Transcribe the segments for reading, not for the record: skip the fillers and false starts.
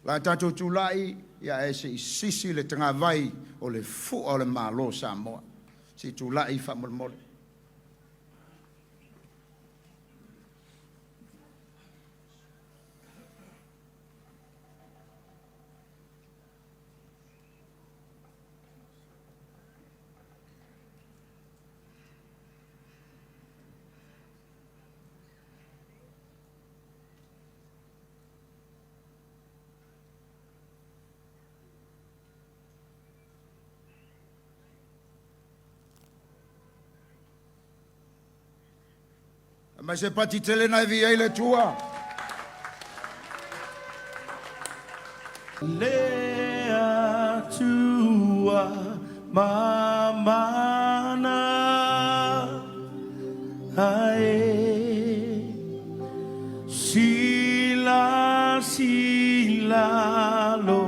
La tatou tulai ia e se sisi le tanga vai o le fu o le malo Samoa. Si tulai fa mol. Ma se pati tele na via ile tua. Lea tua mamana ae sila lo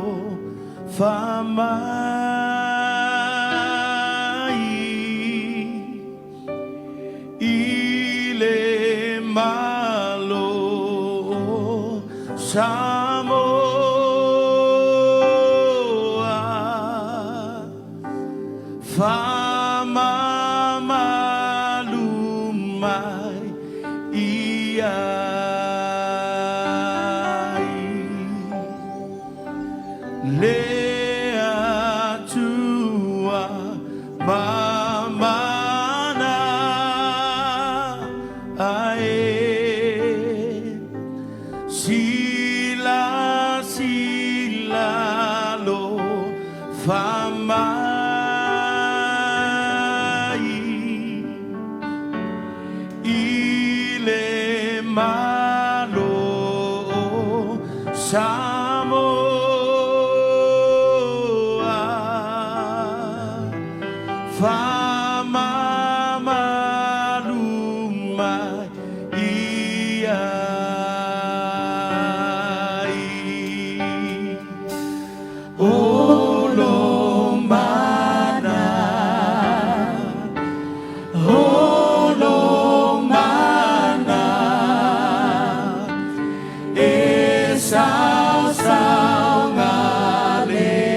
famai ile malo Samoa fama malumai iai lea tua mamana ae sila lo famai ile malo Samoa fama malumai iai Olomana esau ngalemu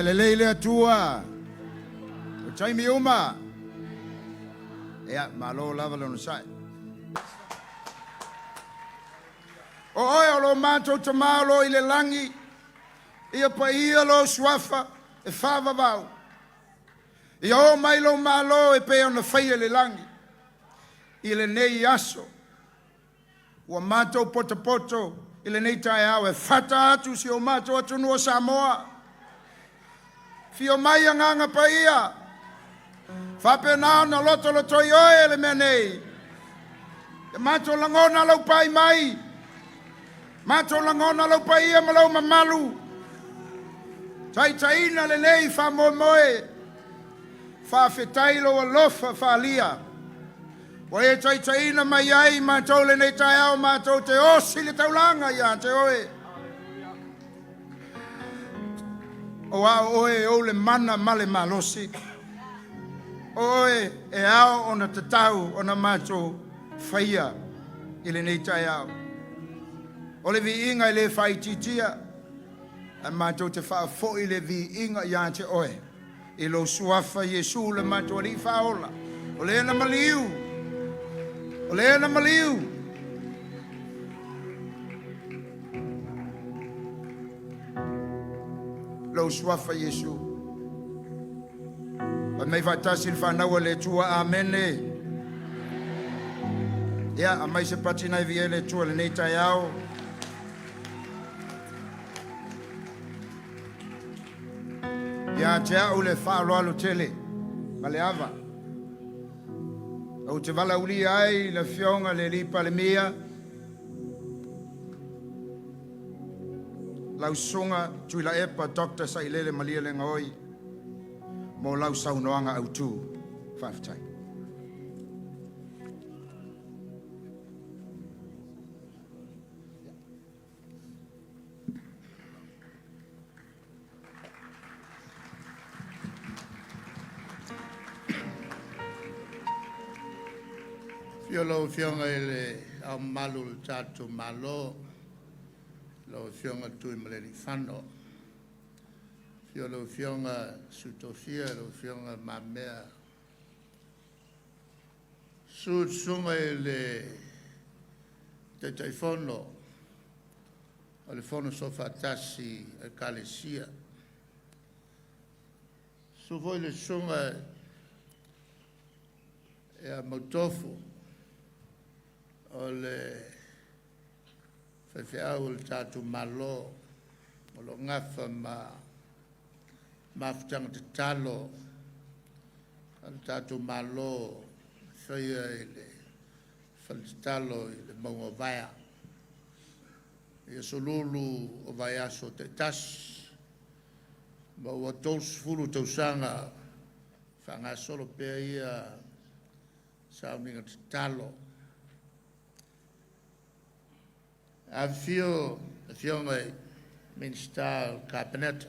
ele leile atua. O taimi uma. Ea, malo lava lona sai. O oi o lo mātou tamalo i le langi. Ia pa ia lo suafa e whawa vau. Ia o mai lo malo e pe ona whaia le langi. I le nei aso. Ua mātou poto i le nei tae au e whata atu si o mātou atu nua Samoa. Fio mai anganga pa ia. Whape nao na loto i oe le mea nei. E mātou langona lau pai mai. Mātou langona lau pai ia malau mamalu. Taitaina le nei wha moe. Wha whetailo a lofa wha lia. Wa e taitaina mai ai mātou le nei tai au mātou te osi le taulanga ia te oe. O a oe o le mana male malosi. Oe e ao ona tatau ona mātou whaia i le nei tai au. O le vi inga i le whaititia. A mātou te wha fo i le vi inga ia te oe. I lo suafa Iesu le mātou li whaola. O le ena maliu. O le ena maliu. Lo suafa Iesu. Pa mei whaitasi le whanau le tua amene. Ia, a mai se pati nai vi le tua le nei tai au. Ia te au le whaaloalo tele. Ma le ava. Au te wala uli ai le fionga le lipa le mea. Lau sunga tui la epa dokta sa ilele malia le ngoi. Mo lau saunoanga au tu. Whaftai. Io lo fionga ele au malu le tatu malo, lo fionga tui maleri whano. Io lo fionga sutofia, lo fionga mamea. Sunga ele te taifono, o le fono sofa tasi e kalesia. Su voi le sunga e a motofu. O le whewhiau le tātu malo, o lo ngafa mawhitanga te talo, le tātu malo, whaia i le whalitalo i le maunga vaia. Ia solulu o vai aso te tas, ma ua tos fulu tausanga, whanga solo pēr ia sauninga te talo. I feel ngai minister cabinet.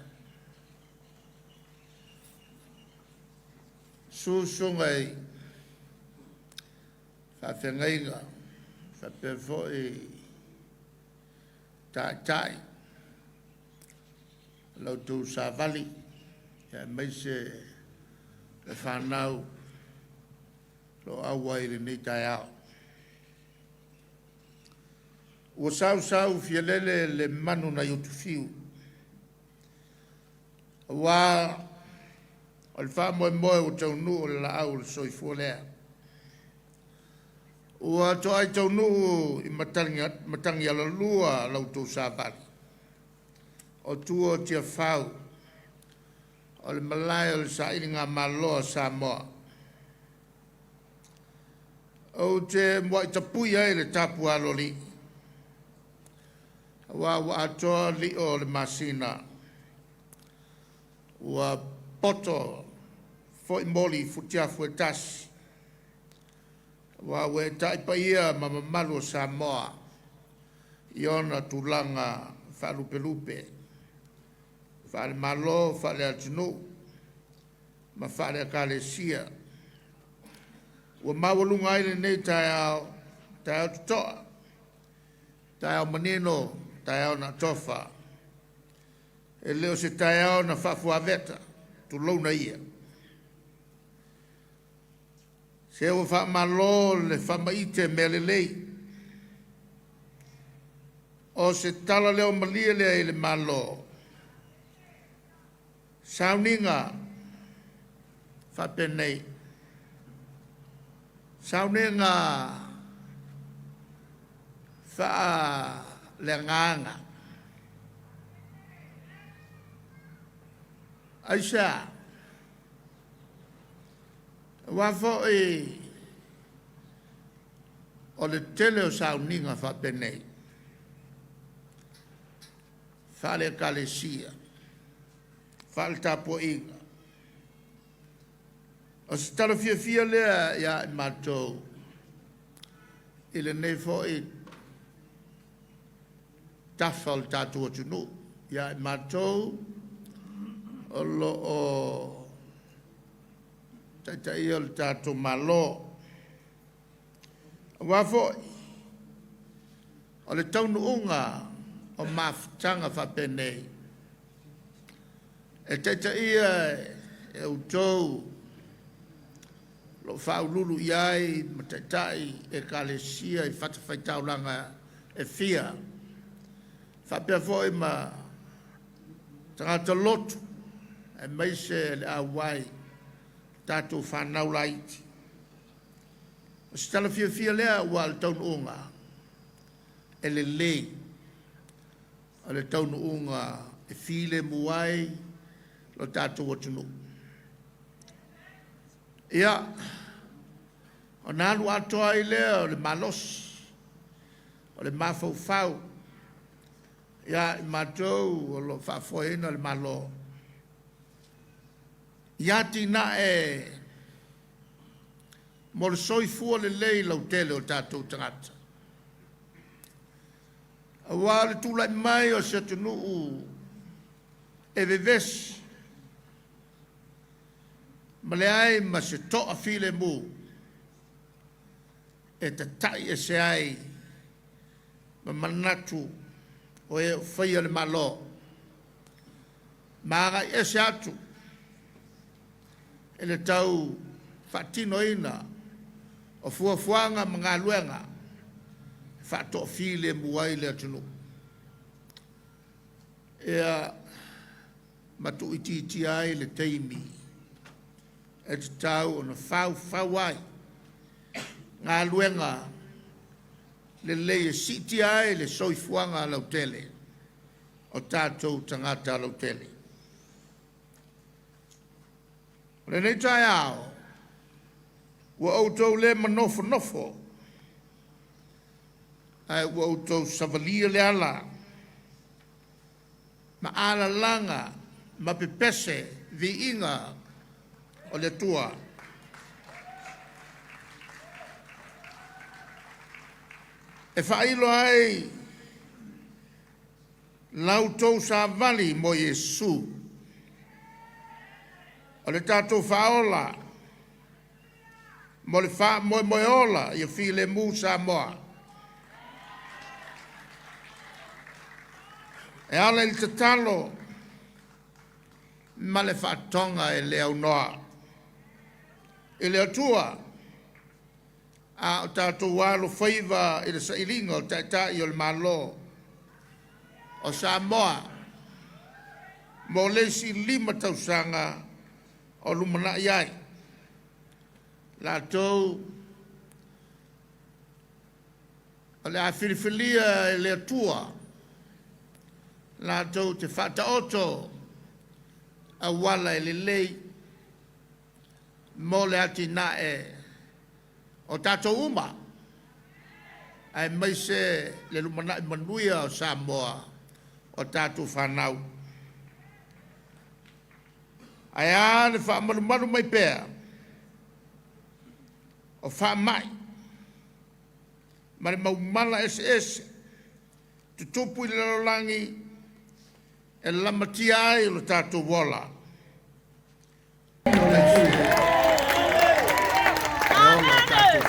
Sungai fa fengainga fa perfo e tai lo tu Savali ya mai se le fanau lo awai ni tai au. O sau fielele le manu na yotufiu. Wa al fa mo o tonu la au so ifole. O to ai tonu I matangi ala lua la to sabat. O tuo tia fau. O le malai o sa inga malo Samoa. O te mo tapui ai le tapu aloli. Wa atoa li o le masina. Wa poto fo moli futia fuetas. Wa we taipa ia mamamalu Samoa. Iona tulanga falupelupe. Fale malo, fale atunu. Ma fale akalesia. Wa mawalunga ile ne tai tutoa. Tai au manino. Tai au na tofa. e leo se tae au na whafuaveta tu launa ia. Se o whamalo le whamaite me le lei. O se tala leo malia lea i le malo. Sauninga whapenei. Sauninga wha le nganga. Aisha, wafo o le tele o sauninga whapenei. Whale kalesia. Whale tapo inga. O se talo fia lea ia matou. Ile nei fo tafal tatu o tunu. Ia matou. O lo o tata ia o tatu malo. Wafo o le taunu unga o mafutanga whapenei. E tata ia e utou lo whaululu iai matatai e kalesia i whatawhaitaulanga e fia. Whapea foi ma tangata lotu e meise le awai tatu whanau laiti. O se tala fia lea ua le taunu unga e le lei. O le taunu unga e file muai lo tatu watunu. Ia, o nālu atoa i lea o le malos, o le mafaufau. Ia, i matou o lo whafoena le malo. Ia tina mo le soifua le lei lau tele o tātou tangata. A wā le tūlai mai o se tunuu e vevesi. Ma le ai ma se toa file mu e te tai e se ai ma manatu o e whaia le malo. Ma aga e se atu e le tau whatino ina o fuafuanga mga luenga whato file mu ai le atunu. Ea matu iti ai le teimi. E te tau o na whau ai. Ngā luenga le lei e siti ai le soifuanga lau tele. O tātou tangata lau tele. Le nei tai ao. Ua outou le manofo. Ai ua outou savalia le ala. Ma ala langa. Ma pepese vi inga. O le tua. E whailo ai lautou Savali Mo Iesu. O le tātou whaola. Mo le wha moe ola i a while mu sa moa. E ala il te talo ma le whatonga e leo noa. E le atua a o tātou wālo whaiva i le sailinga o taitai o le malo o Samoa mo lesi 5 tausanga o lumana iai lātou o le a whiriwhilia e le atua lātou te whataoto a wala e le lei mo le ati na o tātou uma ai mai se le lumana i manuia o Samoa o tātou whanau. Ai ane whaamaru mai pēr o whaamai ma le maumala ese tutupu i le lolangi e lamatia ai o tātou wola.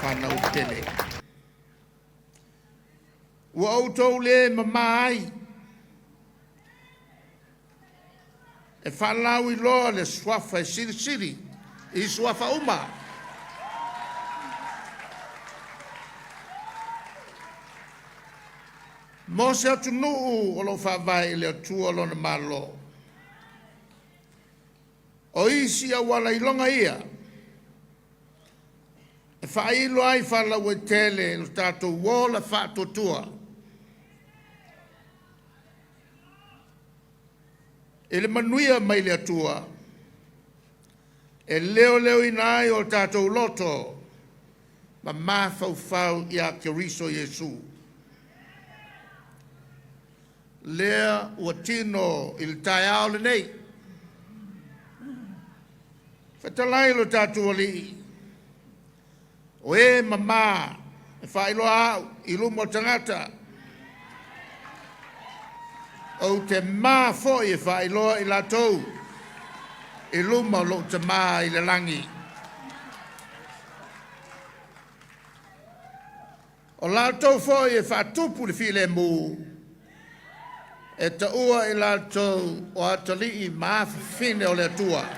Whanau tele. Ua outou le mamai e whalau I loa le swafa e siri I swafa uma. Mo se atu nuu o lo whawai le atua lo na malo. O isi a wala ilonga ia. E whailo ai whala ue tele lo tātou wola whātotua. E le manuia mai le atua. E leo ina ai o tātou loto. Ma mawhau ia Keriso Iesu. Lea ua tino il tai ao le nei. Whatalai lo tātou ali. O e mama, e whailo au, I lumo tangata. O te mā foi e whailoa I lātou. I lumo lo te mā I le langi. O lātou foi e whatupu le while mū. E ta ua I lātou o atali I mā whine o le tua.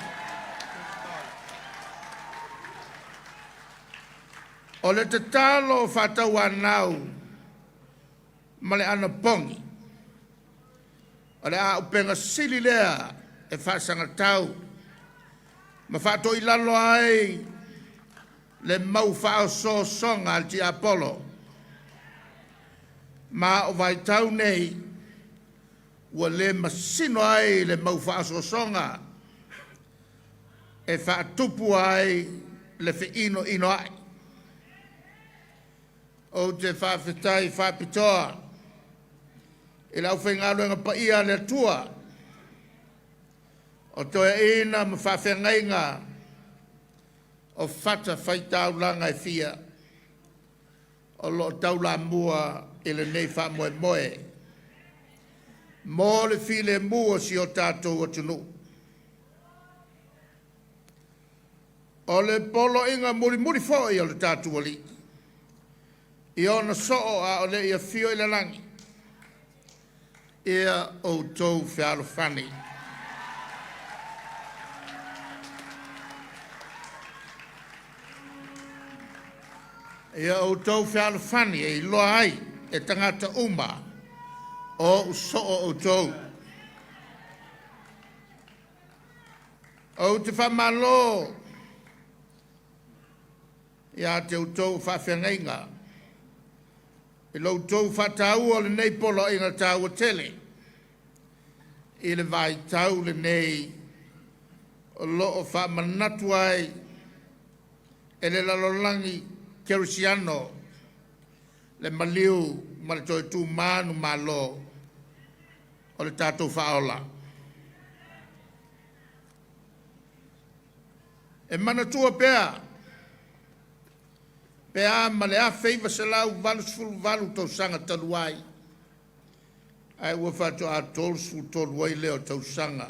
O le te talo o whatau anau, ma le ana pongi. O le a upenga sili lea e whasanga tau. Ma whato I lalo ai le mau whao so songa al ti Apollo. Ma o vai tau nei, ua le masino ai le mau whao so songa. E whaatupu ai le whiino ino ai. O te whawhetai whapitoa. I lau whaingaruenga pa ia le tua. O toa ina ma whawhengainga. O whata whaitau langa e fia. O lo taula mua I le nei wha moe. Mō le while mua si o tātou o tunu. O le polo inga muri fōi o le tātou o li. I ona so'o a o le ia fio I le langi. Ia o tau whialo whani. Ia o tau whialo whani e loa ai e tangata uma o so'o o tau. O te whamalo ia te o tau whawhengainga. I lau tau whatau o le nei polo inga tau o tele. I le vai tau le nei o loo whamanatu ai e le lalolangi Kerisiano le maliu ma le toi tū manu malo o le tātou whaola. E manatua pēa Pea ma le a feiva se lau valu tau sanga taluai. Ai ua whato a tolsu toluai leo tau sanga.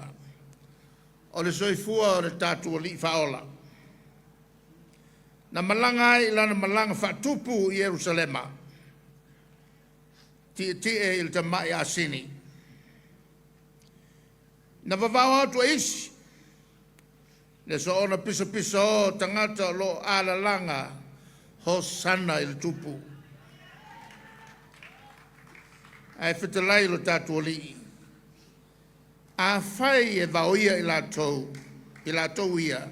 O le soifua o le tātua li whaola. Na malanga ai lana malanga whatupu I Jerusalema. Tie il tamai a sini. Na vavao atu isi. Le so ona pisa o tangata lo ala langa. Hosanna il tupu. Ai whitalai lo tātua li. A whai e vaoia I lātou ia.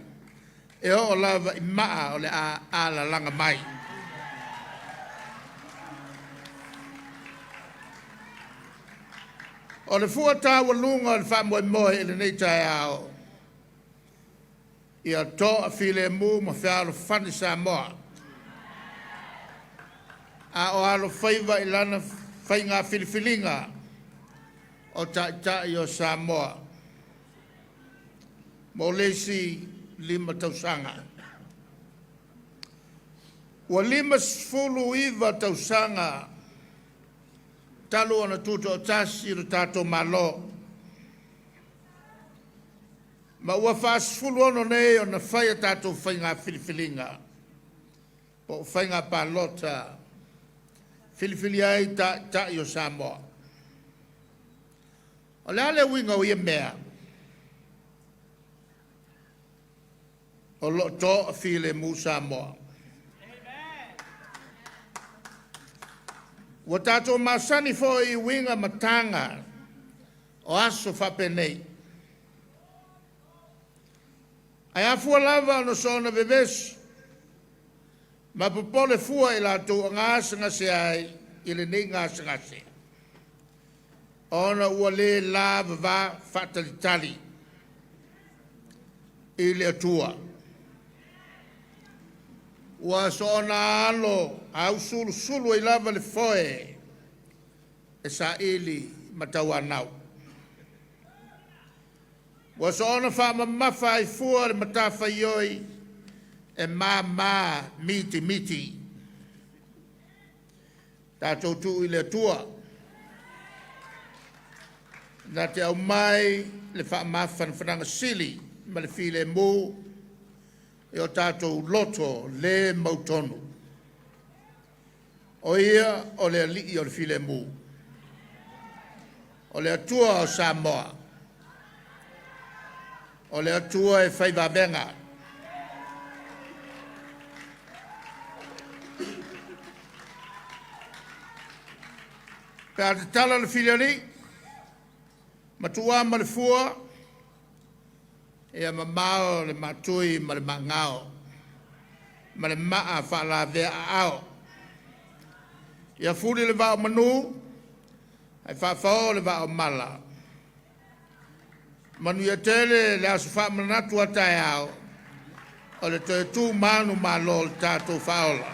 E o lava I maa o le a la langa mai. O le fuatawa lunga o le whamoe moe I le nei tae ao. Ia toa while mu ma whiaro whani sa moa. A o alo whaiva I lana whainga whiliwhilinga o tai o Samoa. Mo lesi 5 tausanga. Ua 5 tausanga talu ona tuto o tasi ro tato malo. Ma ua whaasfulu ono nei ona whaia tato whainga whiliwhilinga. Po whainga palota. Filifili ai ta I o Samoa. O le ale winga o ia mea. o lo to file Musa mo. Wa tato masani fo I winga matanga o aso whapenei. Ai afua lava no sona bebes, ma popole fua I la tō ngāsa ngase ai, I le nei ngāsa ngase. Ona ua le lava va whatalitali, I le atua. Ua sona alo, au sulu I lava le foe, e sa ili mataua nau. Wa sona fa mafa I fua le matafa ioi e ma miti. Tātou tu I le tua. Na te au mai le fa mafa whananga sili ma le file mu e o tātou loto le mautonu. O ia o le alii o le file mu. O le atua o Samoa. O le atua e whaivabenga. Pea te tala le filiani, matua ma le fua, e a mamao le matui ma le mangao, ma le maa whala vea ao. Ia furi le vao manu, ai whawhao le vao mala. Manu ia tele le asu wha manatu atai au, o le toe tū manu ma lo le tātou whaola.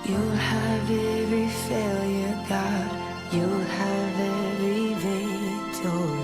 You'll have every failure, God. You'll have every victory.